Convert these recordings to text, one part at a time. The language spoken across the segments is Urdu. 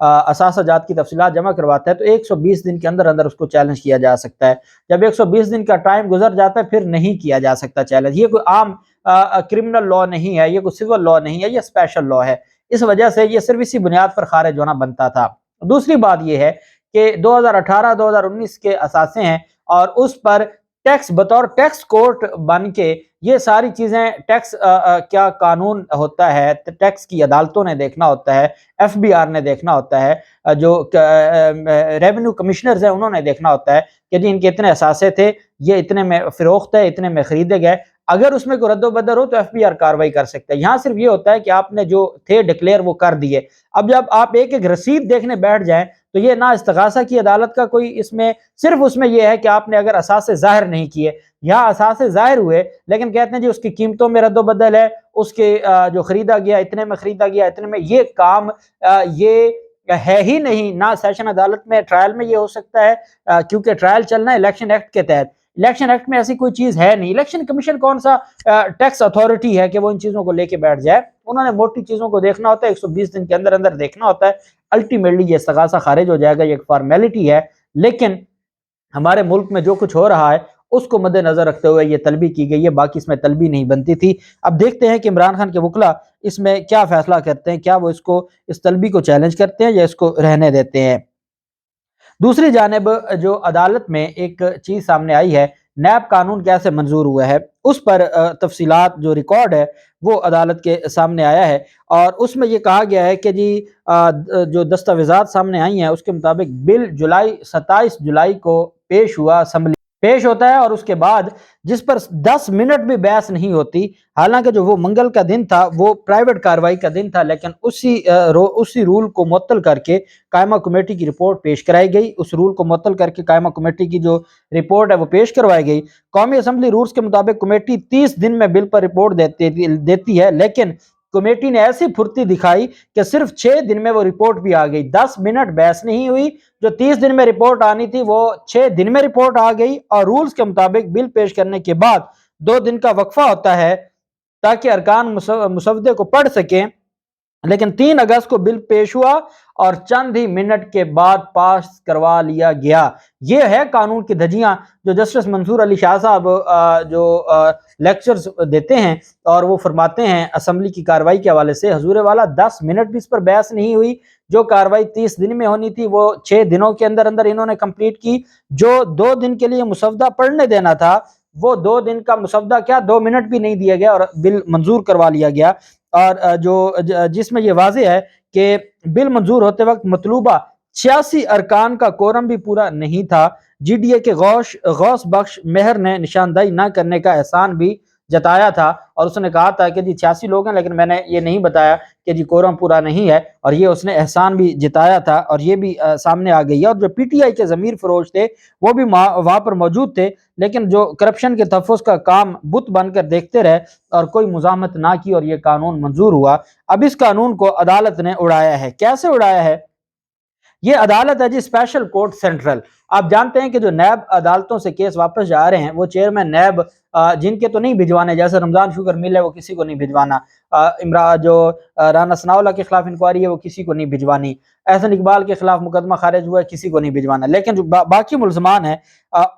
اثاثہ جات کی تفصیلات جمع کرواتا ہے تو 120 دن کے اندر اندر اس کو چیلنج کیا جا سکتا ہے. جب 120 دن کا ٹائم گزر جاتا ہے پھر نہیں کیا جا سکتا چیلنج. یہ کوئی عام کرمنل لا نہیں ہے, یہ کوئی سول لا نہیں ہے, یہ اسپیشل لا ہے. اس وجہ سے یہ صرف اسی بنیاد پر خارج ہونا بنتا تھا. دوسری بات یہ ہے کہ 2018-2019 کے اثاثے ہیں اور اس پر ٹیکس بطور ٹیکس کورٹ بن کے یہ ساری چیزیں ٹیکس کیا قانون ہوتا ہے, ٹیکس کی عدالتوں نے دیکھنا ہوتا ہے, ایف بی آر نے دیکھنا ہوتا ہے, جو ریونیو کمشنرز ہیں انہوں نے دیکھنا ہوتا ہے کہ جی ان کے اتنے اثاثے تھے, یہ اتنے میں فروخت ہے, اتنے میں خریدے گئے. اگر اس میں کوئی رد و بدل ہو تو ایف بی آر کاروائی کر سکتا ہے. یہاں صرف یہ ہوتا ہے کہ آپ نے جو تھے ڈکلیئر وہ کر دیے. اب جب آپ ایک ایک رسید دیکھنے بیٹھ جائیں تو یہ نہ استغاثہ کی عدالت کا کوئی اس میں, صرف اس میں یہ ہے کہ آپ نے اگر اثاثے ظاہر نہیں کیے, یہاں اثاثے ظاہر ہوئے لیکن کہتے ہیں جی اس کی قیمتوں میں رد و بدل ہے, اس کے جو خریدا گیا اتنے میں خریدا گیا اتنے میں, یہ کام یہ ہے ہی نہیں. نہ سیشن عدالت میں ٹرائل میں یہ ہو سکتا ہے کیونکہ ٹرائل چلنا ہے الیکشن ایکٹ کے تحت. الیکشن ایکٹ میں ایسی کوئی چیز ہے نہیں. الیکشن کمیشن کون سا ٹیکس اتھارٹی ہے کہ وہ ان چیزوں کو لے کے بیٹھ جائے. انہوں نے موٹی چیزوں کو دیکھنا ہوتا ہے, 120 دن کے اندر اندر دیکھنا ہوتا ہے. الٹیمیٹلی یہ استغاثہ خارج ہو جائے گا, یہ ایک فارمیلٹی ہے. لیکن ہمارے ملک میں جو کچھ ہو رہا ہے اس کو مد نظر رکھتے ہوئے یہ طلبی کی گئی ہے, باقی اس میں طلبی نہیں بنتی تھی. اب دیکھتے ہیں کہ عمران خان کے وکلا اس میں کیا فیصلہ کرتے ہیں, کیا وہ اس طلبی کو چیلنج کرتے ہیں یا اس کو رہنے دیتے ہیں. دوسری جانب جو عدالت میں ایک چیز سامنے آئی ہے, نیب قانون کیسے منظور ہوا ہے, اس پر تفصیلات جو ریکارڈ ہے وہ عدالت کے سامنے آیا ہے. اور اس میں یہ کہا گیا ہے کہ جی جو دستاویزات سامنے آئی ہیں اس کے مطابق بل 27 جولائی کو پیش ہوا, اسمبلی پیش ہوتا ہے اور اس کے بعد جس پر 10 منٹ بھی بحث نہیں ہوتی. حالانکہ جو وہ منگل کا دن تھا وہ پرائیویٹ کاروائی کا دن تھا, لیکن اسی رول کو معطل کر کے قائمہ کمیٹی کی رپورٹ پیش کرائی گئی. اس رول کو معطل کر کے قائمہ کمیٹی کی جو رپورٹ ہے وہ پیش کروائی گئی. قومی اسمبلی رولز کے مطابق کمیٹی 30 دن میں بل پر رپورٹ دیتی ہے, لیکن کمیٹی نے ایسی پھرتی دکھائی کہ صرف 6 دن میں وہ رپورٹ بھی آ گئی. 10 منٹ بحث نہیں ہوئی, جو 30 دن میں رپورٹ آنی تھی وہ 6 دن میں رپورٹ آ گئی. اور رولز کے مطابق بل پیش کرنے کے بعد 2 دن کا وقفہ ہوتا ہے تاکہ ارکان مسودے کو پڑھ سکیں. لیکن 3 اگست کو بل پیش ہوا اور چند ہی منٹ کے بعد پاس کروا لیا گیا. یہ ہے قانون کی دھجیاں جو جسٹس منصور علی شاہ صاحب جو لیکچرز دیتے ہیں اور وہ فرماتے ہیں اسمبلی کی کاروائی کے حوالے سے. حضور والا 10 منٹ بھی اس پر بحث نہیں ہوئی. جو کاروائی 30 دن میں ہونی تھی وہ 6 دنوں کے اندر اندر انہوں نے کمپلیٹ کی. جو 2 دن کے لیے مسودہ پڑھنے دینا تھا وہ 2 دن کا مسودہ کیا 2 منٹ بھی نہیں دیا گیا اور بل منظور کروا لیا گیا. اور جس میں یہ واضح ہے کہ بل منظور ہوتے وقت مطلوبہ 86 ارکان کا کورم بھی پورا نہیں تھا. جی ڈی اے کے غوث بخش مہر نے نشاندہی نہ کرنے کا احسان بھی جتایا تھا اور اس نے کہا تھا کہ جی 86 لوگ ہیں لیکن میں نے یہ نہیں بتایا کہ جی کورم پورا نہیں ہے, اور یہ اس نے احسان بھی جتایا تھا اور یہ بھی سامنے آ گئی ہے. اور جو پی ٹی آئی کے ضمیر فروش تھے وہ بھی وہاں پر موجود تھے, لیکن جو کرپشن کے تحفظ کا کام بت بن کر دیکھتے رہے اور کوئی مزاحمت نہ کی اور یہ قانون منظور ہوا. اب اس قانون کو عدالت نے اڑایا ہے. کیسے اڑایا ہے؟ یہ عدالت ہے جی اسپیشل کورٹ سینٹرل. آپ جانتے ہیں کہ جو نیب عدالتوں سے کیس واپس جا رہے ہیں وہ چیئرمین نیب جن کے تو نہیں بھجوانے, جیسے رمضان شوگر مل ہے وہ کسی کو نہیں بھجوانا, جو رانا ثناء اللہ کے خلاف انکوائری ہے وہ کسی کو نہیں بھجوانی, احسن اقبال کے خلاف مقدمہ خارج ہوا ہے کسی کو نہیں بھجوانا. لیکن جو باقی ملزمان ہیں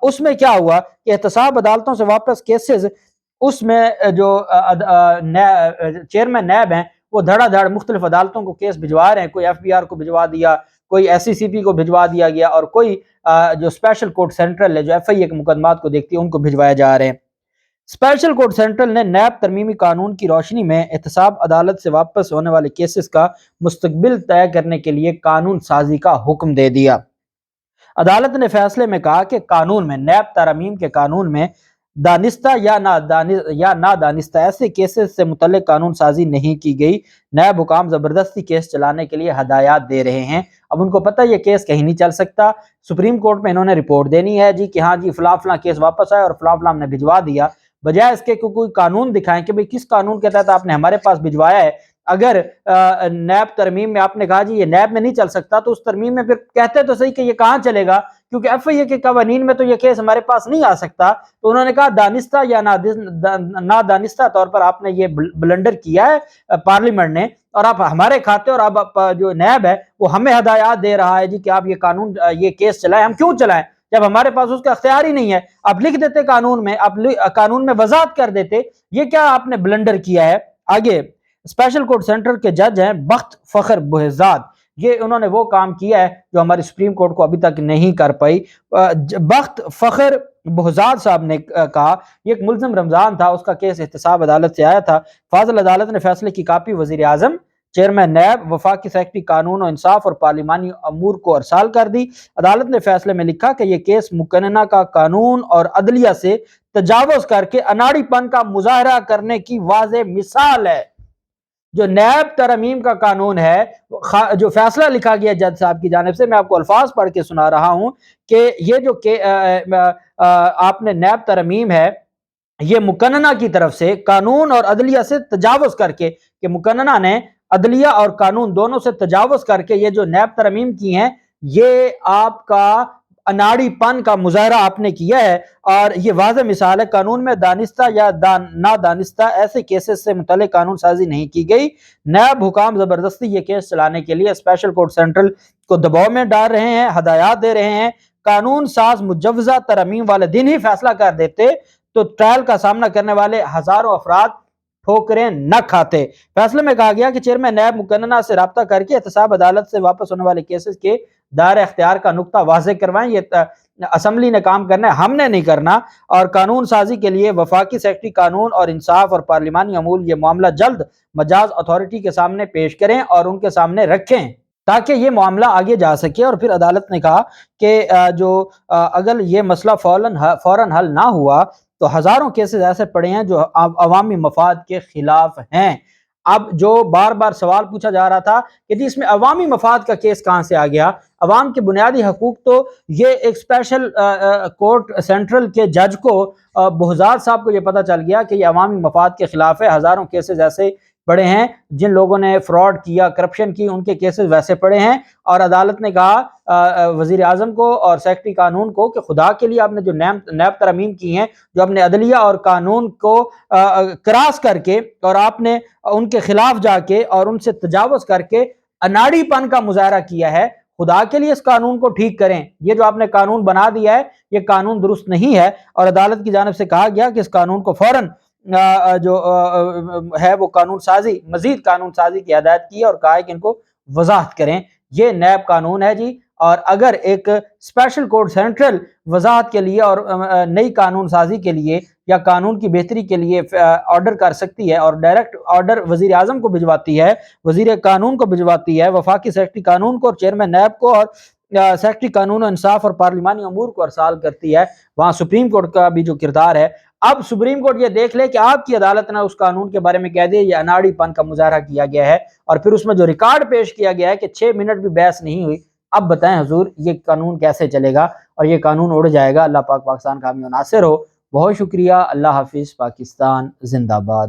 اس میں کیا ہوا کہ احتساب عدالتوں سے واپس کیسز, اس میں جو چیئرمین نیب ہیں وہ دھڑا دھڑ مختلف عدالتوں کو کیس بھجوا رہے ہیں. کوئی ایف بی آر کو بھجوا دیا, کوئی ایس سی سی پی کو بھجوا دیا گیا, اور کوئی جو اسپیشل کورٹ سینٹرل ہے جو ایف آئی اے کے مقدمات کو دیکھتی ہے ان کو بھجوایا جا رہے ہیں. اسپیشل کورٹ سینٹرل نے نیب ترمیمی قانون کی روشنی میں احتساب عدالت سے واپس ہونے والے کیسز کا مستقبل طے کرنے کے لیے قانون سازی کا حکم دے دیا. عدالت نے فیصلے میں کہا کہ قانون میں نیب ترمیم کے قانون میں دانستہ یا نادانستہ ایسے کیسز سے متعلق قانون سازی نہیں کی گئی. نیب حکام زبردستی کیس چلانے کے لیے ہدایات دے رہے ہیں. اب ان کو پتہ یہ کیس کہیں نہیں چل سکتا, سپریم کورٹ میں انہوں نے رپورٹ دینی ہے جی کہ ہاں جی فلاں فلاں کیس واپس آئے اور فلاں فلاں نے بھجوا دیا, بجائے اس کے کوئی قانون دکھائیں کہ بھئی کس قانون کے تحت آپ نے ہمارے پاس بھجوایا ہے. اگر نیب ترمیم میں آپ نے کہا جی یہ نیب میں نہیں چل سکتا تو اس ترمیم میں پھر کہتے تو صحیح کہ یہ کہاں چلے گا کیونکہ FIA کے قوانین میں تو یہ کیس ہمارے پاس نہیں آ سکتا. تو انہوں نے کہا دانستہ یا نادانستہ طور پر آپ نے یہ بلنڈر کیا ہے پارلیمنٹ نے، اور آپ ہمارے کھاتے، اور اب جو نیب ہے وہ ہمیں ہدایات دے رہا ہے جی کہ آپ یہ کیس چلائیں. ہم کیوں چلائیں جب ہمارے پاس اس کا اختیار ہی نہیں ہے؟ آپ لکھ دیتے قانون میں، آپ قانون میں وضاحت کر دیتے. یہ کیا آپ نے بلنڈر کیا ہے؟ آگے اسپیشل کورٹ سینٹر کے جج ہیں بخت فخر بہزاد، یہ انہوں نے وہ کام کیا ہے جو ہماری سپریم کورٹ کو ابھی تک نہیں کر پائی. بخت فخر بہزاد صاحب نے کہا یہ ایک ملزم رمضان تھا، اس کا کیس احتساب عدالت سے آیا تھا. فاضل عدالت نے فیصلے کی کاپی وزیر اعظم، چیئرمین نیب، وفاقی سیکرٹری قانون و انصاف اور پارلیمانی امور کو ارسال کر دی. عدالت نے فیصلے میں لکھا کہ یہ کیس مقننہ کا قانون اور عدلیہ سے تجاوز کر کے اناڑی پن کا مظاہرہ کرنے کی واضح مثال ہے. جو نیب ترمیم کا قانون ہے، جو فیصلہ لکھا گیا جج صاحب کی جانب سے، میں آپ کو الفاظ پڑھ کے سنا رہا ہوں کہ یہ جو آپ نے نیب ترمیم ہے، یہ مقننہ کی طرف سے قانون اور عدلیہ سے تجاوز کر کے، کہ مقننہ نے عدلیہ اور قانون دونوں سے تجاوز کر کے یہ جو نیب ترمیم کی ہیں، یہ آپ کا اناڑی پن کا مظاہرہ آپ نے کیا ہے. اور یہ واضح مثال ہے، قانون میں دانستہ یا نادانستہ ایسے کیسز سے متعلق قانون سازی نہیں کی گئی. نیب حکام زبردستی یہ کیس چلانے کے لیے اسپیشل کورٹ سینٹرل کو دباؤ میں ڈال رہے ہیں، ہدایات دے رہے ہیں. قانون ساز مجوزہ ترمیم والے دن ہی فیصلہ کر دیتے تو ٹرائل کا سامنا کرنے والے ہزاروں افراد ٹھوکریں نہ کھاتے. فیصلے میں کہا گیا کہ چیئرمین نیب مقننہ سے رابطہ کر کے احتساب عدالت سے واپس ہونے والے کیسز کے دائرہ اختیار کا نقطہ واضح کروائیں. یہ اسمبلی نے کام کرنا ہے، ہم نے نہیں کرنا. اور قانون سازی کے لیے وفاقی سیکرٹری قانون اور انصاف اور پارلیمانی امور یہ معاملہ جلد مجاز اتھارٹی کے سامنے پیش کریں اور ان کے سامنے رکھیں تاکہ یہ معاملہ آگے جا سکے. اور پھر عدالت نے کہا کہ اگر یہ مسئلہ فوراً حل نہ ہوا تو ہزاروں کیسز ایسے پڑے ہیں جو عوامی مفاد کے خلاف ہیں. اب جو بار بار سوال پوچھا جا رہا تھا کہ جی اس میں عوامی مفاد کا کیس کہاں سے آ گیا؟ عوام کے بنیادی حقوق تو یہ ایک اسپیشل کورٹ سینٹرل کے جج کو بہزاد صاحب کو یہ پتہ چل گیا کہ یہ عوامی مفاد کے خلاف ہے. ہزاروں کیسز ایسے پڑے ہیں جن لوگوں نے فراڈ کیا، کرپشن کی، ان کے کیسز ویسے پڑے ہیں. اور عدالت نے کہا وزیر اعظم کو اور سیکرٹری قانون کو کہ خدا کے لیے آپ نے جو نیب ترمیم کی ہیں، جو اپنے عدلیہ اور قانون کو کراس کر کے اور آپ نے ان کے خلاف جا کے اور ان سے تجاوز کر کے اناڑی پن کا مظاہرہ کیا ہے، خدا کے لیے اس قانون کو ٹھیک کریں. یہ جو آپ نے قانون بنا دیا ہے یہ قانون درست نہیں ہے. اور عدالت کی جانب سے کہا گیا کہ اس قانون کو فوراً جو ہے وہ قانون سازی، مزید قانون سازی کی ہدایت کی اور کہا ہے کہ ان کو وضاحت کریں. یہ نیب قانون ہے جی، اور اگر ایک اسپیشل کورٹ سینٹرل وضاحت کے لیے اور نئی قانون سازی کے لیے یا قانون کی بہتری کے لیے آرڈر کر سکتی ہے اور ڈائریکٹ آرڈر وزیر اعظم کو بھجواتی ہے، وزیر قانون کو بھجواتی ہے، وفاقی سیکرٹری قانون کو اور چیئرمین نیب کو اور سیکرٹری قانون و انصاف اور پارلیمانی امور کو ارسال کرتی ہے، وہاں سپریم کورٹ کا بھی جو کردار ہے. اب سپریم کورٹ یہ دیکھ لے کہ آپ کی عدالت نے اس قانون کے بارے میں کہہ دیا یہ اناڑی پن کا مظاہرہ کیا گیا ہے، اور پھر اس میں جو ریکارڈ پیش کیا گیا ہے کہ 6 منٹ بھی بحث نہیں ہوئی. اب بتائیں حضور یہ قانون کیسے چلے گا؟ اور یہ قانون اڑ جائے گا. اللہ پاک پاکستان کا حامی و ناصر ہو. بہت شکریہ. اللہ حافظ. پاکستان زندہ باد.